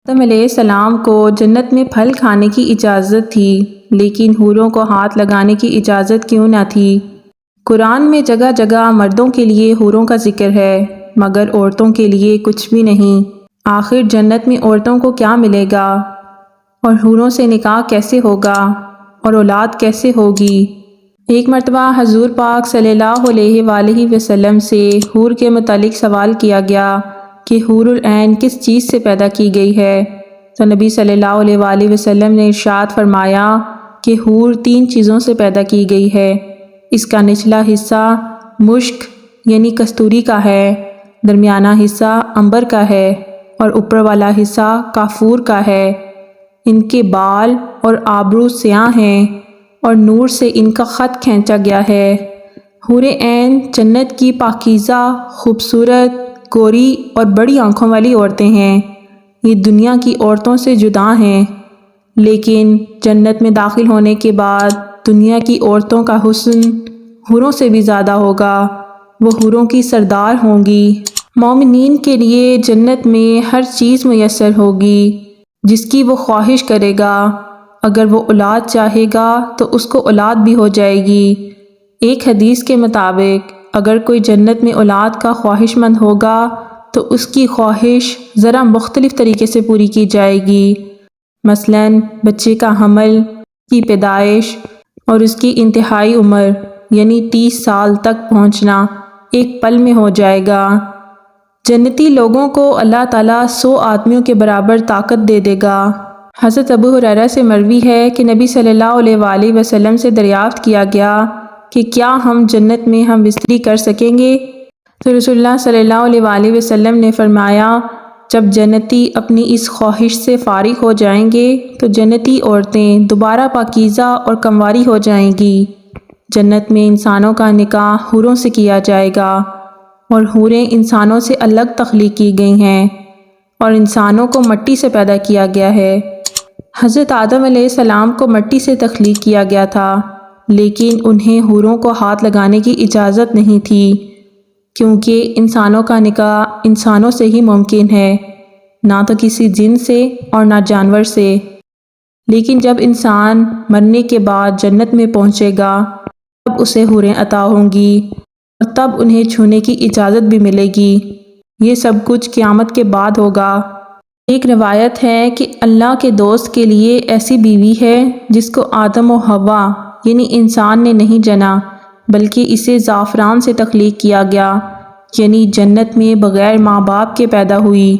آدم علیہ السلام کو جنت میں پھل کھانے کی اجازت تھی، لیکن حوروں کو ہاتھ لگانے کی اجازت کیوں نہ تھی؟ قرآن میں جگہ جگہ مردوں کے لیے حوروں کا ذکر ہے، مگر عورتوں کے لیے کچھ بھی نہیں۔ آخر جنت میں عورتوں کو کیا ملے گا؟ اور حوروں سے نکاح کیسے ہوگا؟ اور اولاد کیسے ہوگی؟ ایک مرتبہ حضور پاک صلی اللہ علیہ وآلہ وسلم سے حور کے متعلق سوال کیا گیا کہ حور العین کس چیز سے پیدا کی گئی ہے؟ تو نبی صلی اللہ علیہ وآلہ وسلم نے ارشاد فرمایا کہ حور 3 چیزوں سے پیدا کی گئی ہے۔ اس کا نچلا حصہ مشک یعنی کستوری کا ہے، درمیانہ حصہ عنبر کا ہے اور اوپر والا حصہ کافور کا ہے۔ ان کے بال اور آبرو سیاہ ہیں اور نور سے ان کا خط کھینچا گیا ہے۔ حور عین جنت کی پاکیزہ، خوبصورت، گوری اور بڑی آنکھوں والی عورتیں ہیں۔ یہ دنیا کی عورتوں سے جدا ہیں، لیکن جنت میں داخل ہونے کے بعد دنیا کی عورتوں کا حسن حوروں سے بھی زیادہ ہوگا۔ وہ حوروں کی سردار ہوں گی۔ مومنین کے لیے جنت میں ہر چیز میسر ہوگی جس کی وہ خواہش کرے گا۔ اگر وہ اولاد چاہے گا تو اس کو اولاد بھی ہو جائے گی۔ ایک حدیث کے مطابق اگر کوئی جنت میں اولاد کا خواہش مند ہوگا تو اس کی خواہش ذرا مختلف طریقے سے پوری کی جائے گی۔ مثلاً بچے کا حمل، کی پیدائش اور اس کی انتہائی عمر یعنی 30 سال تک پہنچنا ایک پل میں ہو جائے گا۔ جنتی لوگوں کو اللہ تعالیٰ 100 آدمیوں کے برابر طاقت دے دے گا۔ حضرت ابو ہریرہ سے مروی ہے کہ نبی صلی اللہ علیہ وآلہ وسلم سے دریافت کیا گیا کہ کیا ہم جنت میں ہم بستری کر سکیں گے؟ تو رسول اللہ صلی اللہ علیہ وآلہ وسلم نے فرمایا، جب جنتی اپنی اس خواہش سے فارغ ہو جائیں گے تو جنتی عورتیں دوبارہ پاکیزہ اور کمواری ہو جائیں گی۔ جنت میں انسانوں کا نکاح حوروں سے کیا جائے گا، اور حوریں انسانوں سے الگ تخلیق کی گئی ہیں، اور انسانوں کو مٹی سے پیدا کیا گیا ہے۔ حضرت آدم علیہ السلام کو مٹی سے تخلیق کیا گیا تھا، لیکن انہیں حوروں کو ہاتھ لگانے کی اجازت نہیں تھی، کیونکہ انسانوں کا نکاح انسانوں سے ہی ممکن ہے، نہ تو کسی جن سے اور نہ جانور سے۔ لیکن جب انسان مرنے کے بعد جنت میں پہنچے گا تب اسے حوریں عطا ہوں گی، اور تب انہیں چھونے کی اجازت بھی ملے گی۔ یہ سب کچھ قیامت کے بعد ہوگا۔ ایک روایت ہے کہ اللہ کے دوست کے لیے ایسی بیوی ہے جس کو آدم و حوا یعنی انسان نے نہیں جنا، بلکہ اسے زعفران سے تخلیق کیا گیا، یعنی جنت میں بغیر ماں باپ کے پیدا ہوئی۔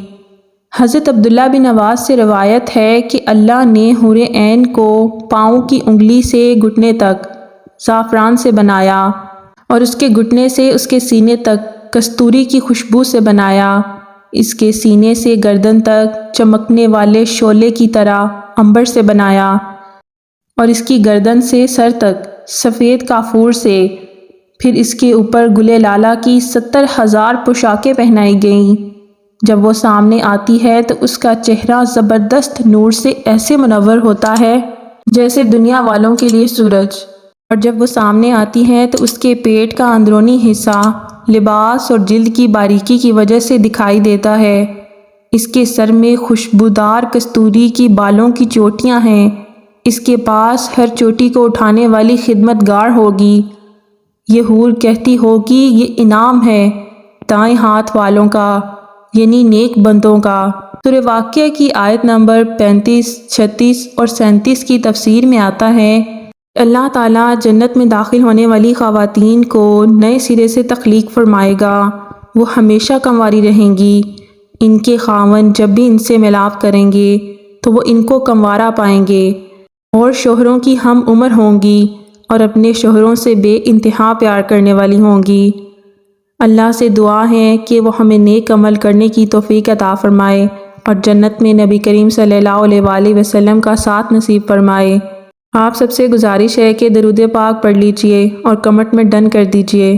حضرت عبداللہ بن عباس سے روایت ہے کہ اللہ نے حور عین کو پاؤں کی انگلی سے گھٹنے تک زعفران سے بنایا، اور اس کے گھٹنے سے اس کے سینے تک کستوری کی خوشبو سے بنایا، اس کے سینے سے گردن تک چمکنے والے شعلے کی طرح عنبر سے بنایا، اور اس کی گردن سے سر تک سفید کافور سے، پھر اس کے اوپر گل لالہ کی 70,000 پوشاکیں پہنائی گئیں۔ جب وہ سامنے آتی ہے تو اس کا چہرہ زبردست نور سے ایسے منور ہوتا ہے جیسے دنیا والوں کے لیے سورج، اور جب وہ سامنے آتی ہے تو اس کے پیٹ کا اندرونی حصہ لباس اور جلد کی باریکی کی وجہ سے دکھائی دیتا ہے۔ اس کے سر میں خوشبودار کستوری کی بالوں کی چوٹیاں ہیں، اس کے پاس ہر چوٹی کو اٹھانے والی خدمت گار ہوگی۔ یہ حور کہتی ہوگی یہ انعام ہے دائیں ہاتھ والوں کا، یعنی نیک بندوں کا۔ سورہ واقعہ کی آیت نمبر 35، 36 اور 37 کی تفسیر میں آتا ہے اللہ تعالیٰ جنت میں داخل ہونے والی خواتین کو نئے سرے سے تخلیق فرمائے گا۔ وہ ہمیشہ کنواری رہیں گی۔ ان کے خاوند جب بھی ان سے ملاپ کریں گے تو وہ ان کو کنوارا پائیں گے، اور شوہروں کی ہم عمر ہوں گی اور اپنے شوہروں سے بے انتہا پیار کرنے والی ہوں گی۔ اللہ سے دعا ہے کہ وہ ہمیں نیک عمل کرنے کی توفیق عطا فرمائے اور جنت میں نبی کریم صلی اللہ علیہ وآلہ وسلم کا ساتھ نصیب فرمائے۔ آپ سب سے گزارش ہے کہ درود پاک پڑھ لیجئے اور کمنٹ میں ڈن کر دیجئے۔